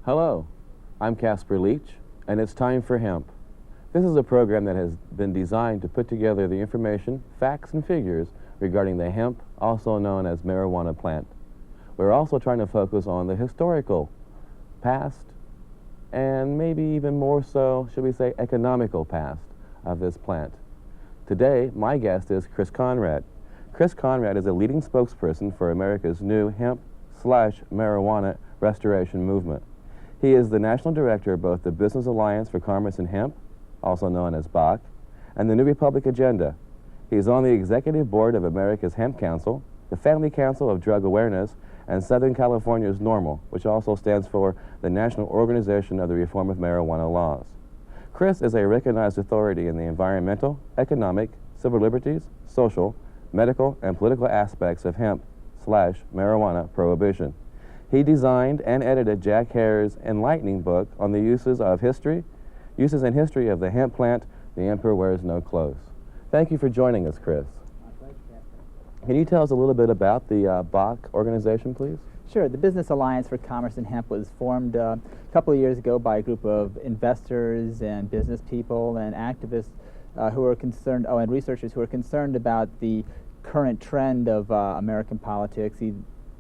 Hello, I'm Casper Leitch, and it's time for Hemp. This is a program that has been designed to put together the information, facts, and figures regarding the hemp, also known as marijuana plant. We're also trying to focus on the historical, past, and maybe even more so, should we say, economical past of this plant. Today, my guest is Chris Conrad. Chris Conrad is a leading spokesperson for America's new hemp/marijuana restoration movement. He is the national director of both the Business Alliance for Commerce and Hemp, also known as BACH, and the New Republic Agenda. He is on the executive board of America's Hemp Council, the Family Council of Drug Awareness, and Southern California's NORML, which also stands for the National Organization of the Reform of Marijuana Laws. Chris is a recognized authority in the environmental, economic, civil liberties, social, medical, and political aspects of hemp/marijuana prohibition. He designed and edited Jack Hare's enlightening book on the uses and history of the hemp plant, The Emperor Wears No Clothes. Thank you for joining us, Chris. My pleasure, Casper. Can you tell us a little bit about the BACH organization, please? Sure. The Business Alliance for Commerce and Hemp was formed a couple of years ago by a group of investors and business people and activists who are concerned, and researchers who are concerned about the current trend of American politics,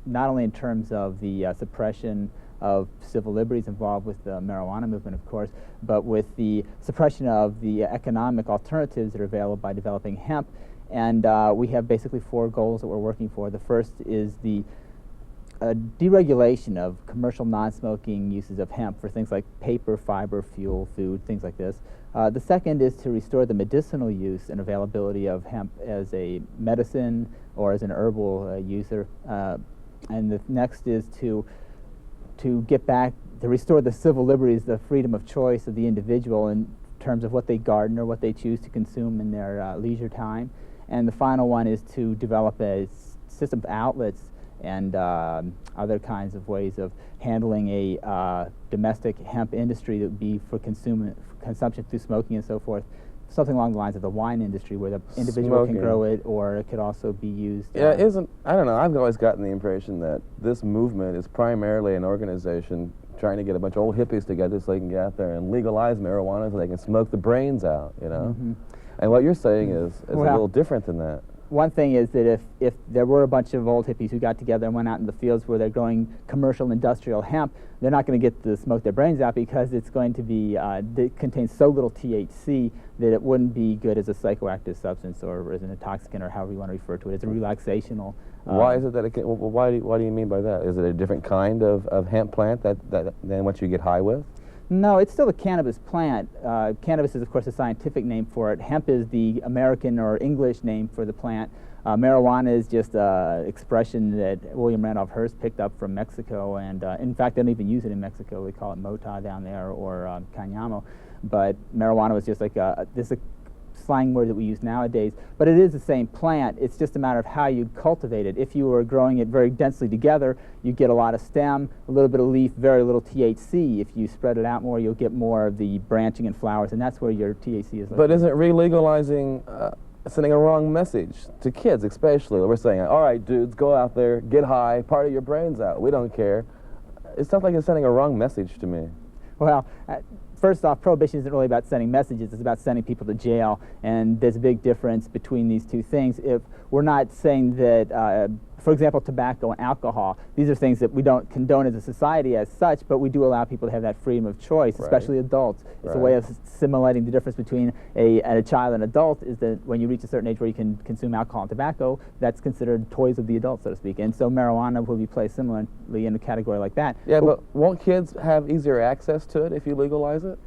not only in terms of the suppression of civil liberties involved with the marijuana movement, of course, but with the suppression of the economic alternatives that are available by developing hemp. And we have basically four goals that we're working for. The first is the deregulation of commercial non-smoking uses of hemp for things like paper, fiber, fuel, food, things like this. The second is to restore the medicinal use and availability of hemp as a medicine or as an herbal user. And the next is to get back, to restore the civil liberties, the freedom of choice of the individual in terms of what they garden or what they choose to consume in their leisure time. And the final one is to develop a system of outlets and other kinds of ways of handling a domestic hemp industry that would be for consumption through smoking and so forth. Something along the lines of the wine industry, where the individual can grow it, or it could also be used. Yeah, I don't know, I've always gotten the impression that this movement is primarily an organization trying to get a bunch of old hippies together so they can get out there and legalize marijuana so they can smoke the brains out, you know? Mm-hmm. And what you're saying is a little different than that. One thing is that if there were a bunch of old hippies who got together and went out in the fields where they're growing commercial industrial hemp, they're not going to get to smoke their brains out because it's going to be, it contains so little THC that it wouldn't be good as a psychoactive substance or as an intoxicant or however you want to refer to it. It's a relaxational. Why is it that why do you mean by that? Is it a different kind of hemp plant than what you get high with? No, it's still a cannabis plant. Cannabis is, of course, a scientific name for it. Hemp is the American or English name for the plant. Marijuana is just an expression that William Randolph Hearst picked up from Mexico, and in fact, they don't even use it in Mexico. They call it mota down there, or cañamo. But marijuana was just like this slang word that we use nowadays, but it is the same plant. It's just a matter of how you cultivate it. If you were growing it very densely together, you get a lot of stem, a little bit of leaf, very little THC. If you spread it out more, you'll get more of the branching and flowers, and that's where your THC is. But isn't re-legalizing sending a wrong message to kids, especially? We're saying, all right, dudes, go out there, get high, party your brains out. We don't care. It sounds like it's sending a wrong message to me. Well, first off, prohibition isn't really about sending messages, it's about sending people to jail, and there's a big difference between these two things. If we're not saying that, for example, tobacco and alcohol, these are things that we don't condone as a society as such, but we do allow people to have that freedom of choice, especially adults. It's a way of simulating the difference between a child and adult, is that when you reach a certain age where you can consume alcohol and tobacco, that's considered toys of the adult, so to speak. And so marijuana will be placed similarly in a category like that. Yeah, but won't kids have easier access to it if you legalize it?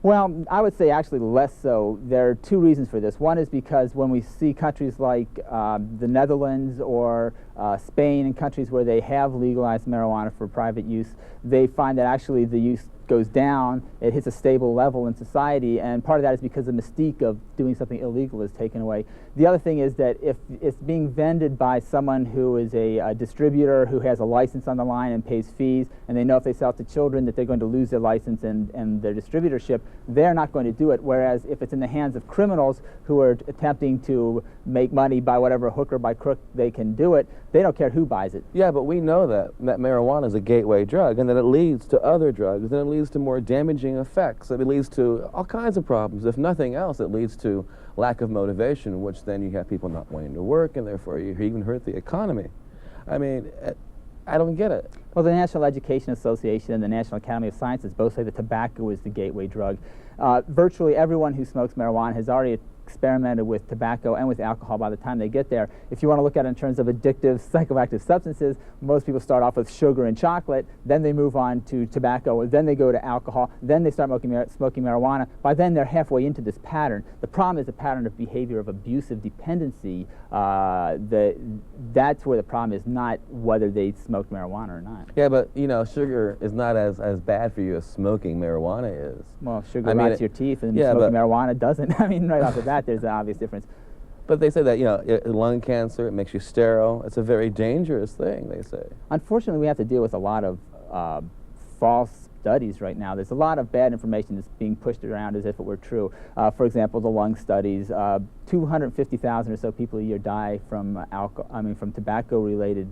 Well, I would say actually less so. There are two reasons for this. One is because when we see countries like the Netherlands or Spain and countries where they have legalized marijuana for private use, they find that actually the use goes down, it hits a stable level in society, and part of that is because the mystique of doing something illegal is taken away. The other thing is that if it's being vended by someone who is a distributor who has a license on the line and pays fees, and they know if they sell it to children that they're going to lose their license and their distributorship, they're not going to do it. Whereas if it's in the hands of criminals who are attempting to make money by whatever hook or by crook they can do it, They don't care who buys it. Yeah, but we know that marijuana is a gateway drug, and that it leads to other drugs, and it leads to more damaging effects. It leads to all kinds of problems. If nothing else, it leads to lack of motivation, which then you have people not wanting to work, and therefore you even hurt the economy. I mean, I don't get it. Well, the National Education Association and the National Academy of Sciences both say that tobacco is the gateway drug. Virtually everyone who smokes marijuana has already experimented with tobacco and with alcohol by the time they get there. If you want to look at it in terms of addictive psychoactive substances, most people start off with sugar and chocolate, then they move on to tobacco, then they go to alcohol, then they start smoking marijuana. By then they're halfway into this pattern. The problem is a pattern of behavior of abusive dependency. That's where the problem is, not whether they smoked marijuana or not. Yeah, but you know, sugar is not as bad for you as smoking marijuana is. Well, sugar rots your teeth, and yeah, smoking marijuana doesn't. I mean, right off the bat, there's an obvious difference. But they say that, you know, lung cancer, it makes you sterile. It's a very dangerous thing, they say. Unfortunately, we have to deal with a lot of false studies right now. There's a lot of bad information that's being pushed around as if it were true. For example, the lung studies. 250,000 or so people a year die from tobacco-related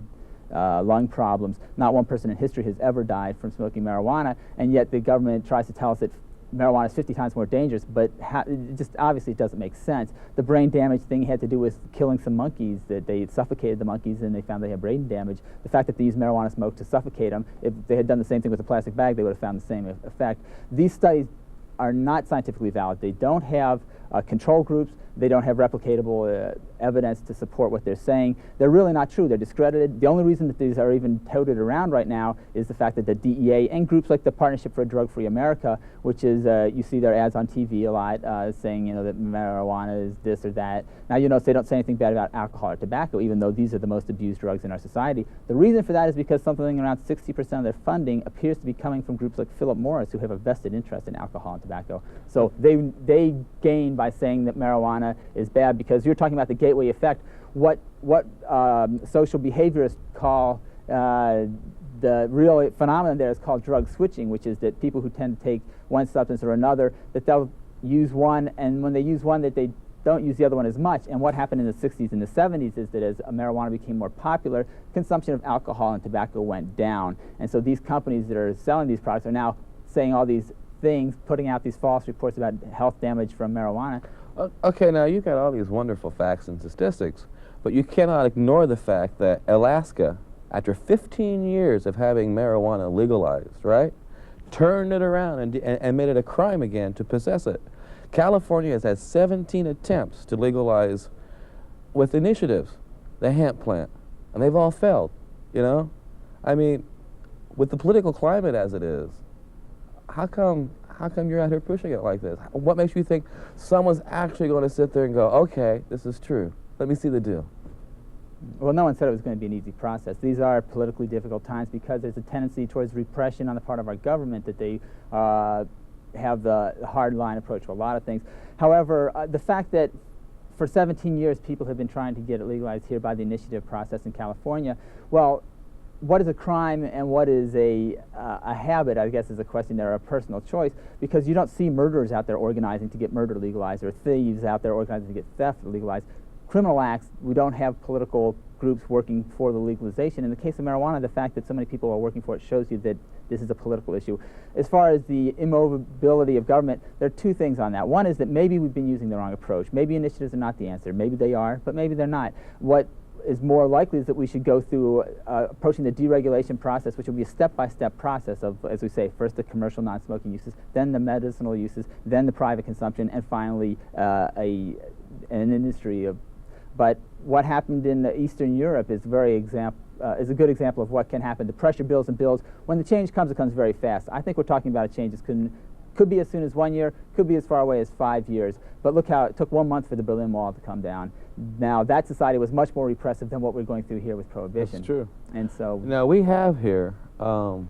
lung problems. Not one person in history has ever died from smoking marijuana, and yet the government tries to tell us that marijuana is 50 times more dangerous, but it just obviously doesn't make sense. The brain damage thing had to do with killing some monkeys, that they suffocated the monkeys and they found they had brain damage. The fact that they used marijuana smoke to suffocate them, if they had done the same thing with a plastic bag, they would have found the same effect. These studies are not scientifically valid. They don't have control groups. They don't have replicatable evidence to support what they're saying. They're really not true. They're discredited. The only reason that these are even touted around right now is the fact that the DEA and groups like the Partnership for a Drug-Free America, which is, you see their ads on TV a lot saying, you know, that marijuana is this or that. Now, you notice they don't say anything bad about alcohol or tobacco, even though these are the most abused drugs in our society. The reason for that is because something around 60% of their funding appears to be coming from groups like Philip Morris, who have a vested interest in alcohol and tobacco. So they gain by saying that marijuana is bad, because you're talking about the gateway effect. What social behaviorists call the real phenomenon there is called drug switching, which is that people who tend to take one substance or another, that they'll use one, and when they use one, that they don't use the other one as much. And what happened in the 60s and the 70s is that as marijuana became more popular, consumption of alcohol and tobacco went down. And so these companies that are selling these products are now saying all these things, putting out these false reports about health damage from marijuana. Okay, now you've got all these wonderful facts and statistics, but you cannot ignore the fact that Alaska, after 15 years of having marijuana legalized, right, turned it around and made it a crime again to possess it. California has had 17 attempts to legalize with initiatives, the hemp plant, and they've all failed, you know? I mean, with the political climate as it is, how come you're out here pushing it like this? What makes you think someone's actually going to sit there and go, okay, this is true, let me see the deal? Well, no one said it was going to be an easy process. These are politically difficult times because there's a tendency towards repression on the part of our government, that they have the hard-line approach to a lot of things. However, the fact that for 17 years people have been trying to get it legalized here by the initiative process in California, well, what is a crime and what is a habit, I guess, is a question there, a personal choice, because you don't see murderers out there organizing to get murder legalized, or thieves out there organizing to get theft legalized. Criminal acts, we don't have political groups working for the legalization. In the case of marijuana, the fact that so many people are working for it shows you that this is a political issue. As far as the immovability of government, there are two things on that. One is that maybe we've been using the wrong approach. Maybe initiatives are not the answer. Maybe they are, but maybe they're not. What is more likely is that we should go through approaching the deregulation process, which will be a step-by-step process of, as we say, first the commercial non-smoking uses, then the medicinal uses, then the private consumption, and finally an industry of. But what happened in Eastern Europe is is a good example of what can happen. The pressure builds and builds. When the change comes, it comes very fast. I think we're talking about a change that could be as soon as 1 year, could be as far away as 5 years. But look how it took 1 month for the Berlin Wall to come down. Now, that society was much more repressive than what we're going through here with prohibition. That's true. And so now we have here some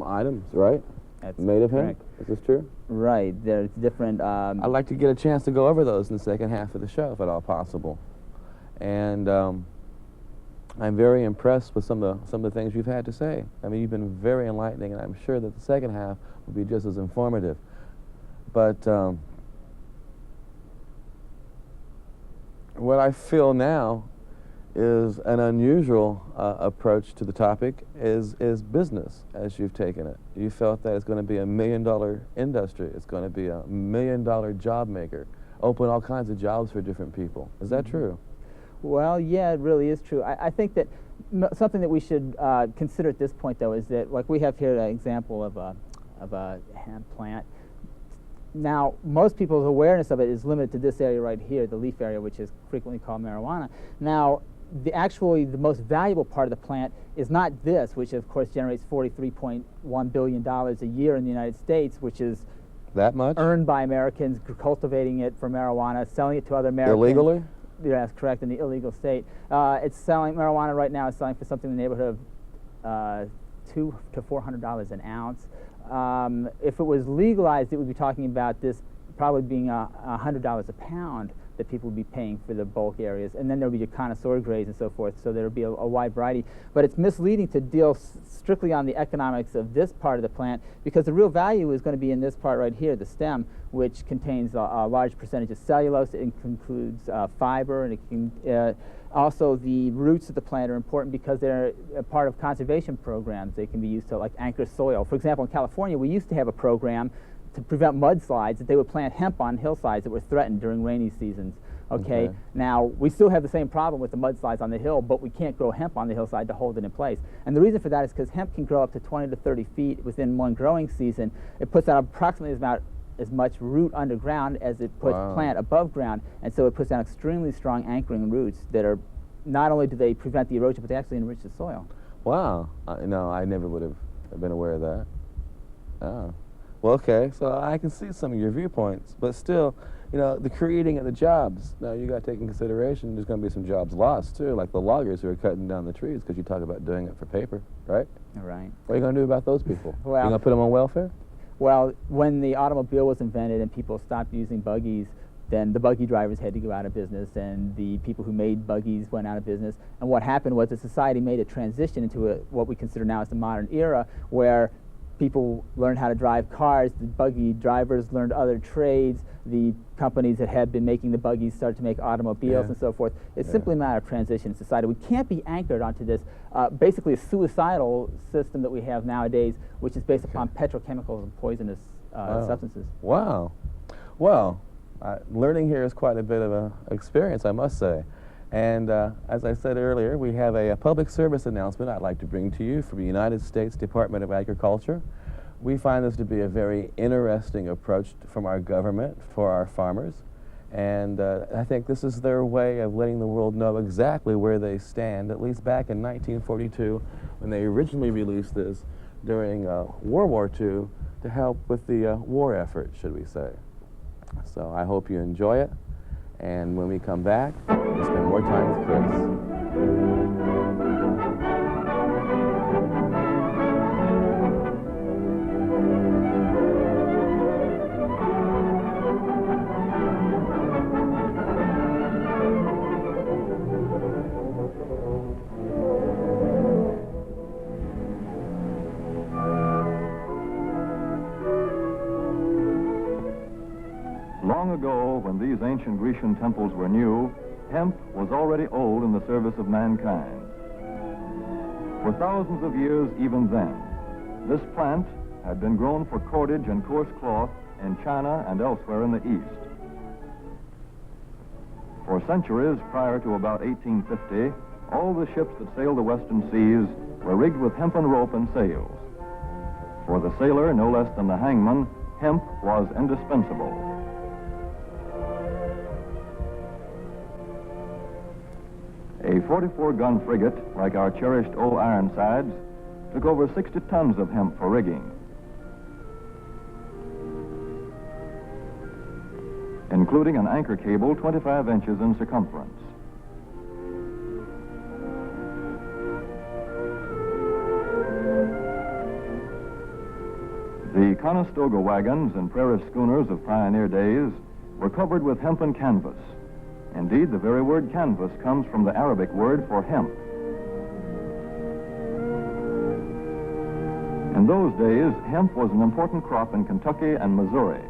items, right? That's made of hemp. correct. Is this true? Right. There's different. I'd like to get a chance to go over those in the second half of the show, if at all possible. And I'm very impressed with some of the things you've had to say. I mean, you've been very enlightening, and I'm sure that the second half will be just as informative. But what I feel now is an unusual approach to the topic is business as you've taken it. You felt that it's going to be $1 million industry. It's going to be a $1 million job maker, open all kinds of jobs for different people. Is that true? Well, yeah, it really is true. I think that something that we should consider at this point, though, is that, like, we have here an example of a hemp plant. Now, most people's awareness of it is limited to this area right here, the leaf area, which is frequently called marijuana. Now, actually, the most valuable part of the plant is not this, which of course generates $43.1 billion a year in the United States, which is that much earned by Americans cultivating it for marijuana, selling it to other Americans. Illegally? Yeah, that's correct, in the illegal state. It's selling, marijuana right now is selling for something in the neighborhood of $200 to $400 an ounce. If it was legalized, it would be talking about this probably being $100 a pound that people would be paying for the bulk areas, and then there would be your connoisseur grades and so forth, so there would be a wide variety. But it's misleading to deal strictly on the economics of this part of the plant, because the real value is going to be in this part right here, the stem, which contains a large percentage of cellulose. It includes fiber, and it can also the roots of the plant are important because they're a part of conservation programs. They can be used to, like, anchor soil. For example, in California, we used to have a program to prevent mudslides, that they would plant hemp on hillsides that were threatened during rainy seasons. Okay. Now, we still have the same problem with the mudslides on the hill, but we can't grow hemp on the hillside to hold it in place. And the reason for that is because hemp can grow up to 20 to 30 feet within one growing season. It puts out approximately about as much root underground as it puts plant above ground, and so it puts down extremely strong anchoring roots that are, not only do they prevent the erosion, but they actually enrich the soil. Wow. No, I never would have been aware of that. Oh. Well, okay, so I can see some of your viewpoints, but still, you know, the creating of the jobs. Now, you got to take in consideration there's going to be some jobs lost, too, like the loggers who are cutting down the trees, because you talk about doing it for paper, right? Right. What are you going to do about those people? Well, you going to put them on welfare? Well, when the automobile was invented and people stopped using buggies, then the buggy drivers had to go out of business, and the people who made buggies went out of business. And what happened was the society made a transition into what we consider now as the modern era, where people learned how to drive cars, the buggy drivers learned other trades, the companies that had been making the buggies started to make automobiles and so forth. It's simply a matter of transition in society. We can't be anchored onto this basically a suicidal system that we have nowadays, which is based upon petrochemicals and poisonous substances. Wow. Well, learning here is quite a bit of an experience, I must say. And as I said earlier, we have a public service announcement I'd like to bring to you from the United States Department of Agriculture. We find this to be a very interesting approach from our government for our farmers. And I think this is their way of letting the world know exactly where they stand, at least back in 1942, when they originally released this during World War II to help with the war effort, should we say. So I hope you enjoy it. And when we come back, we'll spend more time with Chris. Long ago, when these ancient Grecian temples were new, hemp was already old in the service of mankind. For thousands of years, even then, this plant had been grown for cordage and coarse cloth in China and elsewhere in the East. For centuries prior to about 1850, all the ships that sailed the western seas were rigged with hempen rope and sails. For the sailor, no less than the hangman, hemp was indispensable. A 44-gun frigate, like our cherished old Ironsides, took over 60 tons of hemp for rigging. Including an anchor cable 25 inches in circumference. The Conestoga wagons and prairie schooners of pioneer days were covered with hempen canvas. Indeed, the very word canvas comes from the Arabic word for hemp. In those days, hemp was an important crop in Kentucky and Missouri.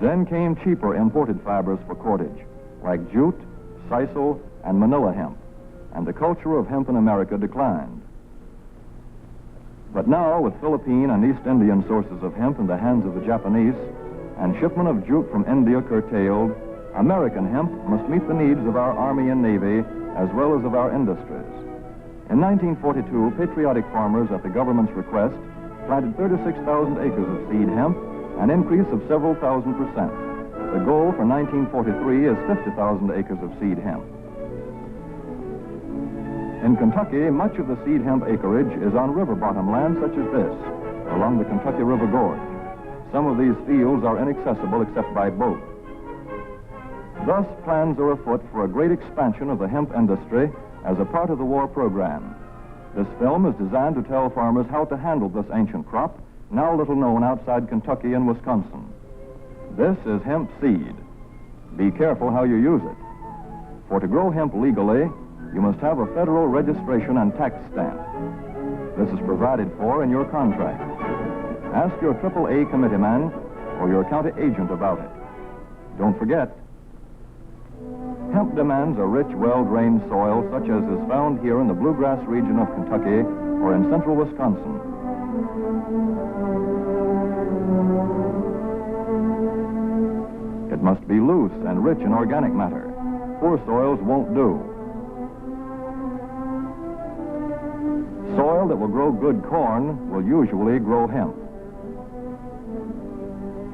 Then came cheaper imported fibers for cordage, like jute, sisal, and manila hemp, and the culture of hemp in America declined. But now, with Philippine and East Indian sources of hemp in the hands of the Japanese, and shipment of jute from India curtailed, American hemp must meet the needs of our Army and Navy as well as of our industries. In 1942, patriotic farmers, at the government's request, planted 36,000 acres of seed hemp, an increase of several thousand percent. The goal for 1943 is 50,000 acres of seed hemp. In Kentucky, much of the seed hemp acreage is on river bottom land such as this, along the Kentucky River Gorge. Some of these fields are inaccessible except by boat. Thus, plans are afoot for a great expansion of the hemp industry as a part of the war program. This film is designed to tell farmers how to handle this ancient crop, now little known outside Kentucky and Wisconsin. This is hemp seed. Be careful how you use it. For to grow hemp legally, you must have a federal registration and tax stamp. This is provided for in your contract. Ask your AAA committeeman or your county agent about it. Don't forget, hemp demands a rich, well-drained soil such as is found here in the bluegrass region of Kentucky or in central Wisconsin. It must be loose and rich in organic matter. Poor soils won't do. Soil that will grow good corn will usually grow hemp.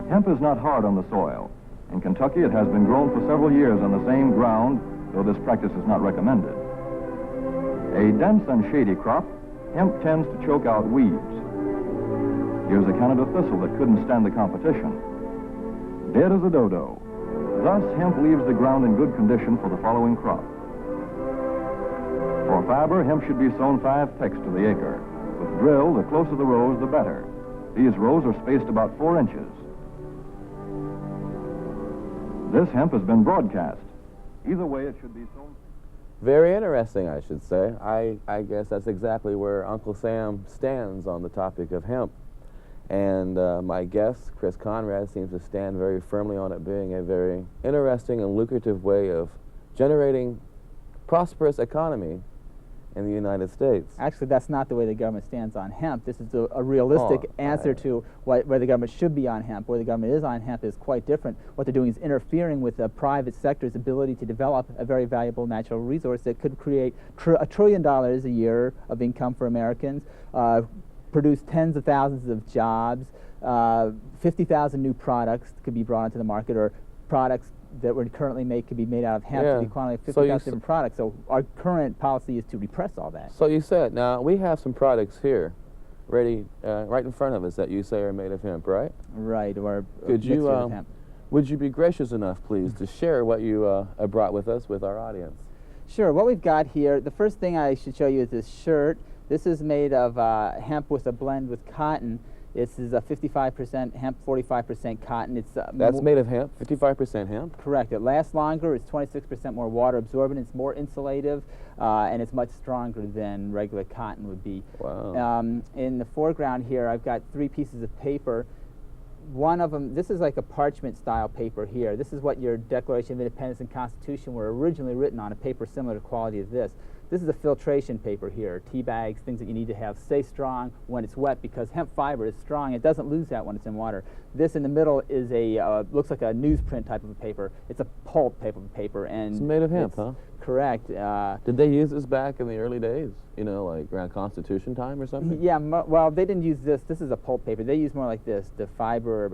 Hemp is not hard on the soil. In Kentucky, it has been grown for several years on the same ground, though this practice is not recommended. A dense and shady crop, hemp tends to choke out weeds. Here's a Canada thistle that couldn't stand the competition. Dead as a dodo. Thus, hemp leaves the ground in good condition for the following crop. For fiber, hemp should be sown 5 pecks to the acre. With drill, the closer the rows, the better. These rows are spaced about 4 inches. This hemp has been broadcast. Either way, it should be sown. Very interesting, I should say. I guess that's exactly where Uncle Sam stands on the topic of hemp. And my guest, Chris Conrad, seems to stand very firmly on it being a very interesting and lucrative way of generating prosperous economy in the United States. Actually, that's not the way the government stands on hemp. This is a realistic answer to where the government should be on hemp. Where the government is on hemp is quite different. What they're doing is interfering with the private sector's ability to develop a very valuable natural resource that could create $1 trillion a year of income for Americans, produce tens of thousands of jobs, 50,000 new products could be brought onto the market, or products that we currently make could be made out of hemp to the equivalent of 50,000 different products. So our current policy is to repress all that. So you said, now we have some products here ready right in front of us that you say are made of hemp, right? Right, or Could mixture you, of hemp. would you be gracious enough, please, to share what you brought with us with our audience? Sure, what we've got here, the first thing I should show you is this shirt. This is made of hemp with a blend with cotton. This is a 55% hemp, 45% cotton. It's That's made of hemp, 55% hemp? Correct. It lasts longer. It's 26% more water absorbent. It's more insulative, and it's much stronger than regular cotton would be. Wow. In the foreground here, I've got 3 pieces of paper. One of them, this is like a parchment style paper here. This is what your Declaration of Independence and Constitution were originally written on, a paper similar to quality as this. This is a filtration paper here, tea bags, things that you need to have stay strong when it's wet, because hemp fiber is strong. It doesn't lose that when it's in water. This in the middle is a, looks like a newsprint type of a paper. It's a pulp type of a paper. And it's made of hemp, huh? Correct. Did they use this back in the early days? You know, like around Constitution time or something? Yeah, well, they didn't use this. This is a pulp paper. They use more like this, the fiber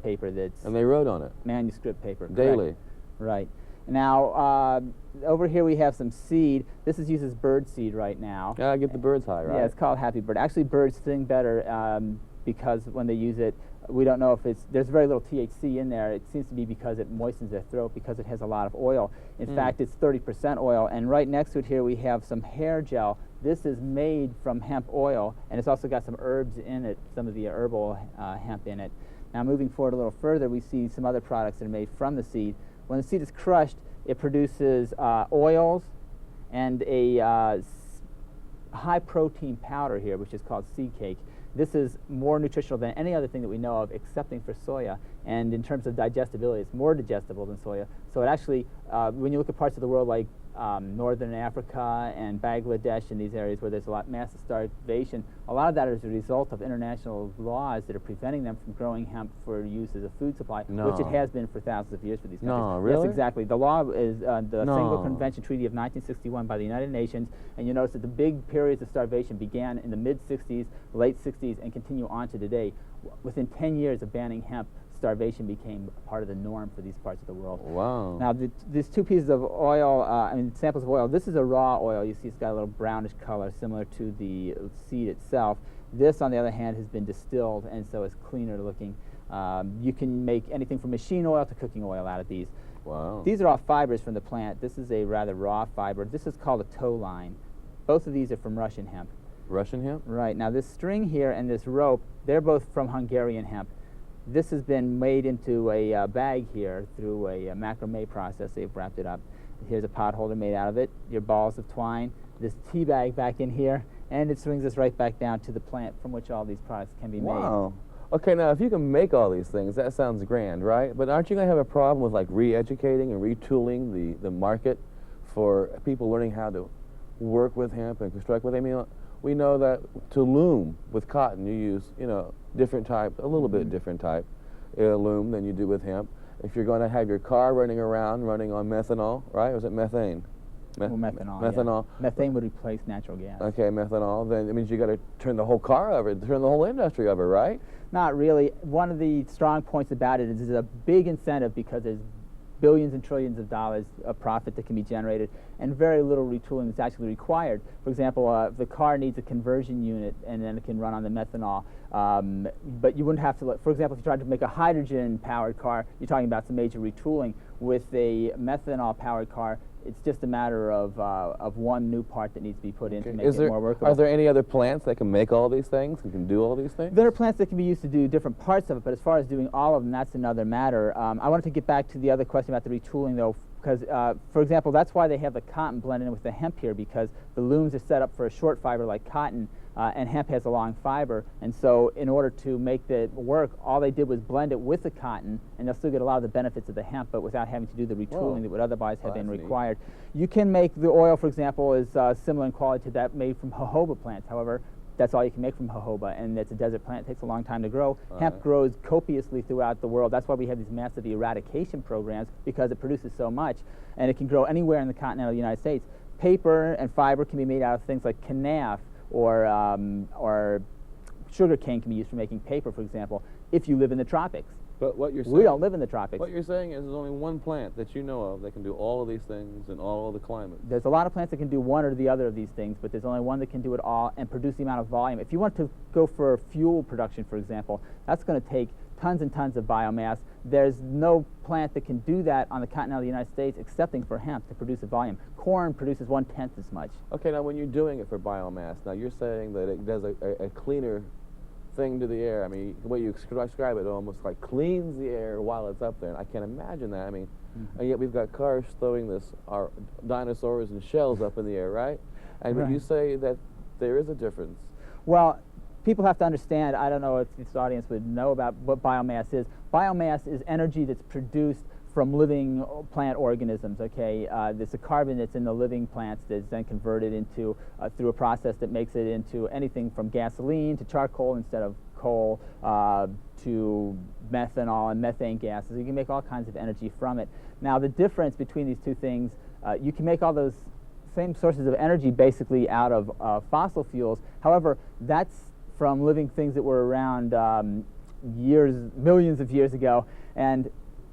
paper that's... And they wrote on it? Manuscript paper. Daily? Correct. Right. Now, over here we have some seed. This is used as bird seed right now. Yeah, get the birds high, right? Yeah, it's called Happy Bird. Actually, birds sing better because when they use it, we don't know if it's, there's very little THC in there. It seems to be because it moistens their throat, because it has a lot of oil. In fact, it's 30% oil. And right next to it here, we have some hair gel. This is made from hemp oil, and it's also got some herbs in it, some of the herbal hemp in it. Now, moving forward a little further, we see some other products that are made from the seed. When the seed is crushed, it produces oils and a high protein powder here, which is called seed cake. This is more nutritional than any other thing that we know of, excepting for soya. And in terms of digestibility, it's more digestible than soya. So it actually, when you look at parts of the world like northern Africa and Bangladesh and these areas where there's a lot massive starvation, a lot of that is a result of international laws that are preventing them from growing hemp for use as a food supply, which it has been for thousands of years for these countries. No, really? Yes, exactly. The law is the Single Convention Treaty of 1961 by the United Nations, and you notice that the big periods of starvation began in the mid-60s, late 60s, and continue on to today. Within 10 years of banning hemp, starvation became part of the norm for these parts of the world. Wow. Now, these two pieces of oil, samples of oil, this is a raw oil. You see it's got a little brownish color similar to the seed itself. This, on the other hand, has been distilled, and so it's cleaner looking. You can make anything from machine oil to cooking oil out of these. Wow. These are all fibers from the plant. This is a rather raw fiber. This is called a tow line. Both of these are from Russian hemp. Russian hemp? Right. Now, this string here and this rope, they're both from Hungarian hemp. This has been made into a bag here through a macrame process. They've wrapped it up. Here's a pot holder made out of it, your balls of twine, this tea bag back in here, and it swings us right back down to the plant from which all these products can be made. Wow. Okay, now if you can make all these things, that sounds grand, right? But aren't you going to have a problem with like re-educating and retooling the market for people learning how to work with hemp and construct with it? I mean, we know that to loom with cotton, you use, different type, a little bit different type loom than you do with hemp. If you're going to have your car running on methanol, right? Or is it methane? Methanol. Methanol. Yeah. Methane would replace natural gas. Okay, methanol. Then it means you got to turn the whole car over, turn the whole industry over, right? Not really. One of the strong points about it is it's a big incentive because there's billions and trillions of dollars of profit that can be generated, and very little retooling is actually required. For example, if the car needs a conversion unit, and then it can run on the methanol. But you wouldn't have to, for example, if you tried to make a hydrogen-powered car, you're talking about some major retooling. With a methanol-powered car, it's just a matter of one new part that needs to be put in to make it more workable. Are there any other plants that can make all these things and can do all these things? There are plants that can be used to do different parts of it, but as far as doing all of them, that's another matter. I wanted to get back to the other question about the retooling, though, because, for example, that's why they have the cotton blended in with the hemp here, because the looms are set up for a short fiber like cotton, and hemp has a long fiber, and so in order to make it work, all they did was blend it with the cotton, and they'll still get a lot of the benefits of the hemp, but without having to do the retooling that would otherwise have been required. You can make the oil, for example, is similar in quality to that made from jojoba plants. However, that's all you can make from jojoba, and it's a desert plant. It takes a long time to grow. Hemp grows copiously throughout the world. That's why we have these massive eradication programs, because it produces so much, and it can grow anywhere in the continental United States. Paper and fiber can be made out of things like canaf, or sugar cane can be used for making paper, for example, if you live in the tropics. But what you're saying, we don't live in the tropics. What you're saying is there's only one plant that you know of that can do all of these things in all of the climates. There's a lot of plants that can do one or the other of these things, but there's only one that can do it all and produce the amount of volume. If you want to go for fuel production, for example, that's going to take tons and tons of biomass. There's no plant that can do that on the continental United States excepting for hemp to produce a volume. Corn produces 1/10 as much. Okay, now when you're doing it for biomass, now you're saying that it does a cleaner thing to the air. I mean, the way you describe it almost like cleans the air while it's up there. And I can't imagine that. I mean, and yet we've got cars throwing our dinosaurs and shells up in the air, right? And would you say that there is a difference? Well, people have to understand, I don't know if this audience would know about what biomass is. Biomass is energy that's produced from living plant organisms, okay? There's a carbon that's in the living plants that's then converted into, through a process that makes it into anything from gasoline to charcoal instead of coal, to methanol and methane gases. You can make all kinds of energy from it. Now, the difference between these two things, you can make all those same sources of energy basically out of fossil fuels. However, that's from living things that were around millions of years ago, and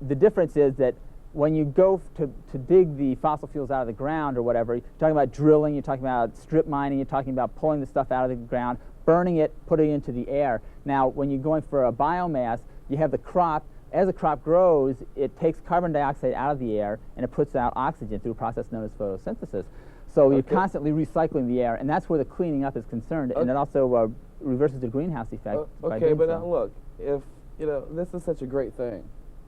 the difference is that when you go to dig the fossil fuels out of the ground or whatever, you're talking about drilling, you're talking about strip mining, you're talking about pulling the stuff out of the ground, burning it, putting it into the air. Now, when you're going for a biomass, you have the crop. As the crop grows, it takes carbon dioxide out of the air and it puts out oxygen through a process known as photosynthesis. So you're constantly recycling the air, and that's where the cleaning up is concerned, and it also reverses the greenhouse effect. Okay, but now look, if, this is such a great thing.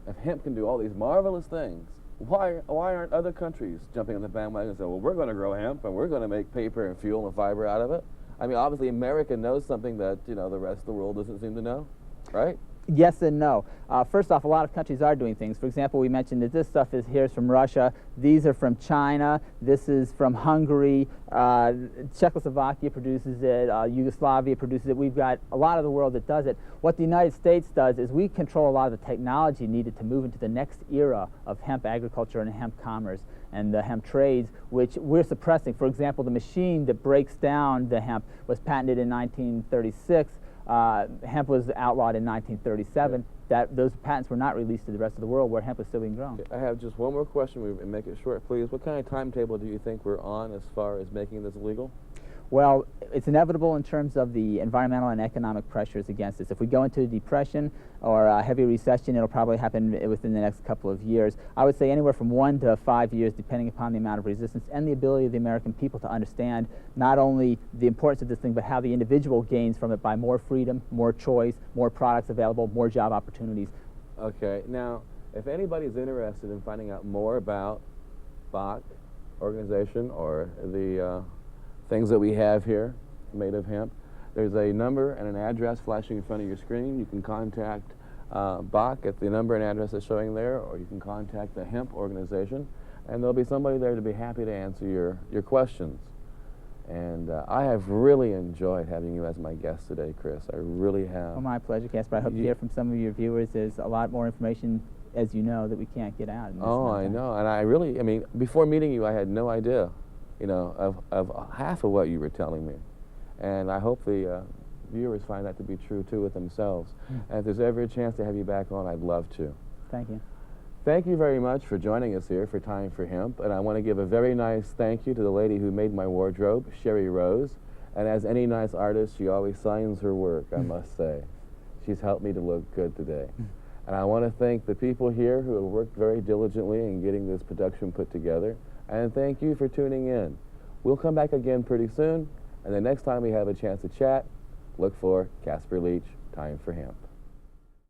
If hemp can do all these marvelous things, why aren't other countries jumping on the bandwagon and saying, well, we're going to grow hemp and we're going to make paper and fuel and fiber out of it? I mean, obviously America knows something that, you know, the rest of the world doesn't seem to know, right? Yes and no. First off, a lot of countries are doing things. For example, we mentioned that this stuff is here from Russia. These are from China. This is from Hungary. Czechoslovakia produces it. Yugoslavia produces it. We've got a lot of the world that does it. What the United States does is we control a lot of the technology needed to move into the next era of hemp agriculture and hemp commerce and the hemp trades, which we're suppressing. For example, the machine that breaks down the hemp was patented in 1936. Hemp was outlawed in 1937. Those patents were not released to the rest of the world where hemp was still being grown. I have just one more question, and make it short, please. What kind of timetable do you think we're on as far as making this legal? Well, it's inevitable in terms of the environmental and economic pressures against us. If we go into a depression or a heavy recession, it'll probably happen within the next couple of years. I would say anywhere from 1 to 5 years, depending upon the amount of resistance and the ability of the American people to understand not only the importance of this thing, but how the individual gains from it by more freedom, more choice, more products available, more job opportunities. Okay. Now, if anybody's interested in finding out more about BACH organization or the things that we have here made of hemp, there's a number and an address flashing in front of your screen. You can contact BACH at the number and address that's showing there, or you can contact the hemp organization, and there'll be somebody there to be happy to answer your questions. And I have really enjoyed having you as my guest today, Chris. I really have. Well, my pleasure, Casper. I hope to hear from some of your viewers. There's a lot more information, as you know, that we can't get out. Oh, I know. And I really, I mean, before meeting you, I had no idea, you know, of half of what you were telling me. And I hope the viewers find that to be true, too, with themselves. And if there's ever a chance to have you back on, I'd love to. Thank you. Thank you very much for joining us here for Time for Hemp. And I want to give a very nice thank you to the lady who made my wardrobe, Sherry Rose. And as any nice artist, she always signs her work, I must say. She's helped me to look good today. And I want to thank the people here who have worked very diligently in getting this production put together. And thank you for tuning in. We'll come back again pretty soon. And the next time we have a chance to chat, look for Casper Leitch, Time for Hemp.